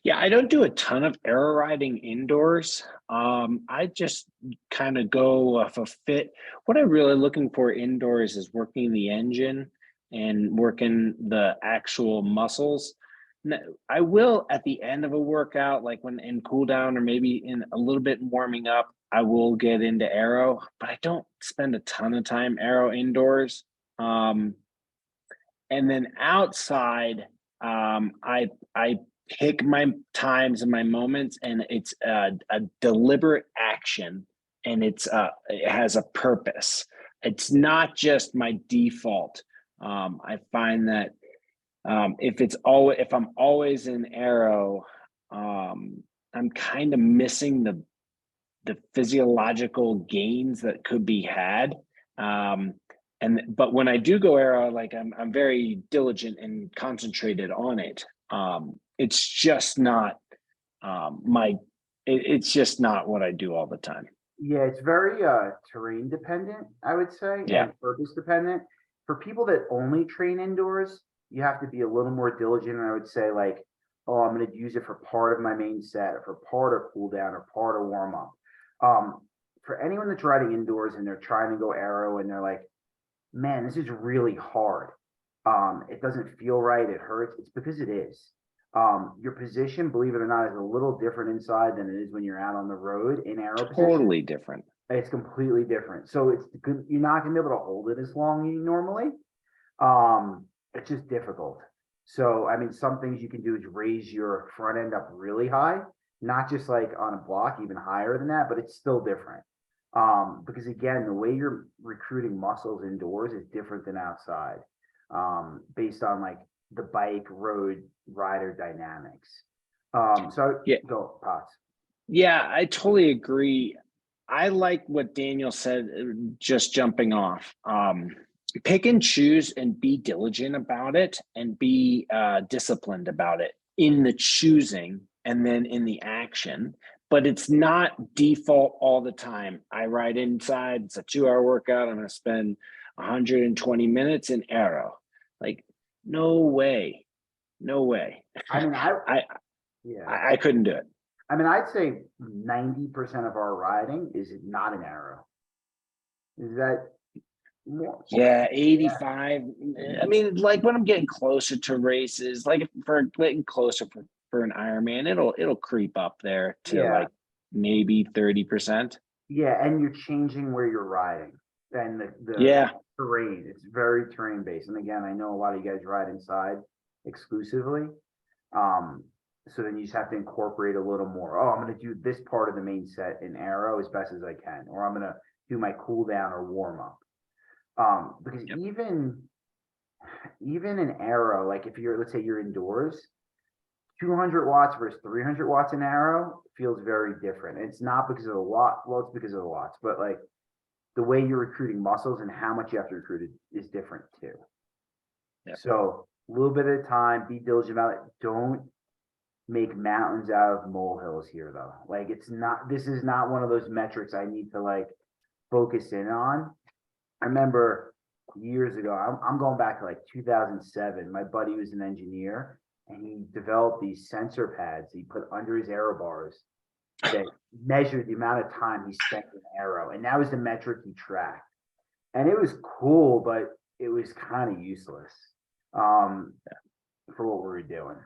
S2: Yeah, I don't do a ton of aero riding indoors. I just kind of go off a fit. What I'm really looking for indoors is working the engine and working the actual muscles. I will at the end of a workout, like when in cool down or maybe in a little bit warming up, I will get into aero, but I don't spend a ton of time aero indoors. And then outside, I pick my times and my moments, and it's a deliberate action, and it has a purpose. It's not just my default. I find that if I'm always in aero, I'm kind of missing the physiological gains that could be had. But when I do go aero, like I'm very diligent and concentrated on it. It's just not it's just not what I do all the time.
S1: Yeah, it's very terrain dependent, I would say,
S2: Yeah.
S1: and purpose dependent. For people that only train indoors, you have to be a little more diligent. I would say like, oh, I'm going to use it for part of my main set, or for part of cool down, or part of warm up. For anyone that's riding indoors and they're trying to go aero and they're like, man, this is really hard. It doesn't feel right. It hurts. It's because it is. Your position, believe it or not, is a little different inside than it is when you're out on the road in aero position.
S2: Totally different.
S1: It's completely different. So it's good. You're not going to be able to hold it as long as you normally. It's just difficult. So, I mean, some things you can do is raise your front end up really high, not just like on a block, even higher than that, but it's still different. Because again, the way you're recruiting muscles indoors is different than outside, based on like the bike road rider dynamics. So
S2: Yeah.
S1: go Potts.
S2: Yeah, I totally agree. I like what Daniel said, just jumping off. Pick and choose and be diligent about it and be disciplined about it in the choosing and then in the action. But it's not default all the time. I ride inside, it's a 2-hour workout. I'm going to spend 120 minutes in aero. Like, no way. No way.
S1: I mean,
S2: I
S1: yeah.
S2: I couldn't do it.
S1: I mean, I'd say 90% of our riding is not an arrow. Is that more?
S2: Yeah, 85. I mean, like when I'm getting closer to races, like if for getting closer for an Ironman, it'll creep up there to
S1: Yeah.
S2: like maybe 30%.
S1: Yeah, and you're changing where you're riding and the
S2: Yeah.
S1: terrain. It's very terrain based. And again, I know a lot of you guys ride inside exclusively. So then you just have to incorporate a little more. Oh, I'm going to do this part of the main set in aero as best as I can, or I'm going to do my cool down or warm up. Because
S2: Yep.
S1: even in aero, like if you're, let's say you're indoors, 200 watts versus 300 watts in aero feels very different. It's not because of the watt, well, it's because of the watts, but like the way you're recruiting muscles and how much you have to recruit is different too.
S2: Yep.
S1: So a little bit at a time, be diligent about it. Don't make mountains out of molehills here though. Like this is not one of those metrics I need to like focus in on. I remember years ago, I'm going back to like 2007. My buddy was an engineer and he developed these sensor pads he put under his aero bars that measured the amount of time he spent in aero. And that was the metric he tracked. And it was cool, but it was kind of useless for what we were doing.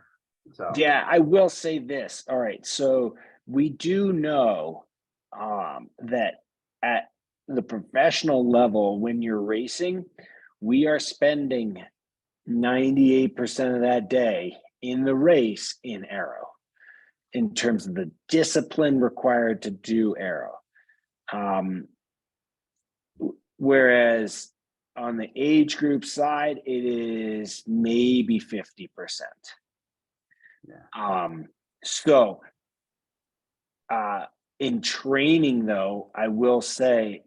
S1: So
S2: Yeah, I will say this. All right. So we do know that at the professional level, when you're racing, we are spending 98% of that day in the race in aero in terms of the discipline required to do aero. Whereas on the age group side, it is maybe 50%. So in training though, I will say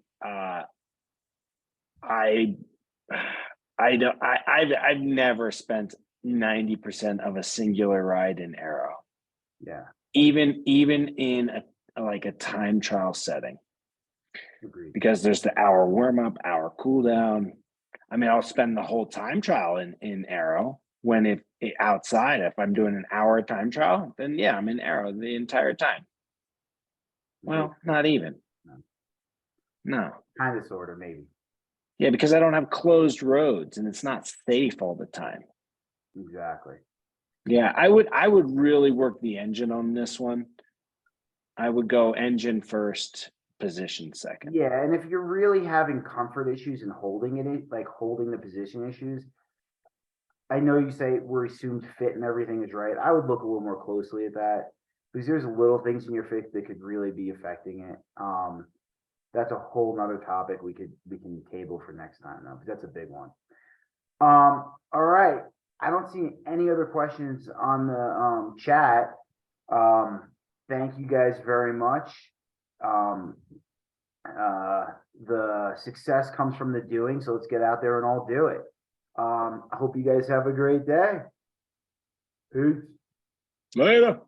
S2: I've never spent 90% of a singular ride in aero.
S1: yeah,
S2: Even in a time trial setting.
S1: agreed.
S2: Because there's the hour warm up, hour cool down. I mean, I'll spend the whole time trial in aero. When if outside, if I'm doing an hour time trial, then yeah, I'm in aero the entire time. Well, not even. No.
S1: Kind of, sort of, maybe.
S2: Yeah, because I don't have closed roads and it's not safe all the time.
S1: Exactly.
S2: Yeah, I would really work the engine on this one. I would go engine first, position second.
S1: Yeah, and if you're really having comfort issues and holding it, like holding the position issues, I know you say we're assumed fit and everything is right. I would look a little more closely at that because there's little things in your fit that could really be affecting it. That's a whole nother topic we can table for next time though, because that's a big one. All right. I don't see any other questions on the chat. Thank you guys very much. The success comes from the doing, so let's get out there and all do it. I hope you guys have a great day. Peace.
S2: Later.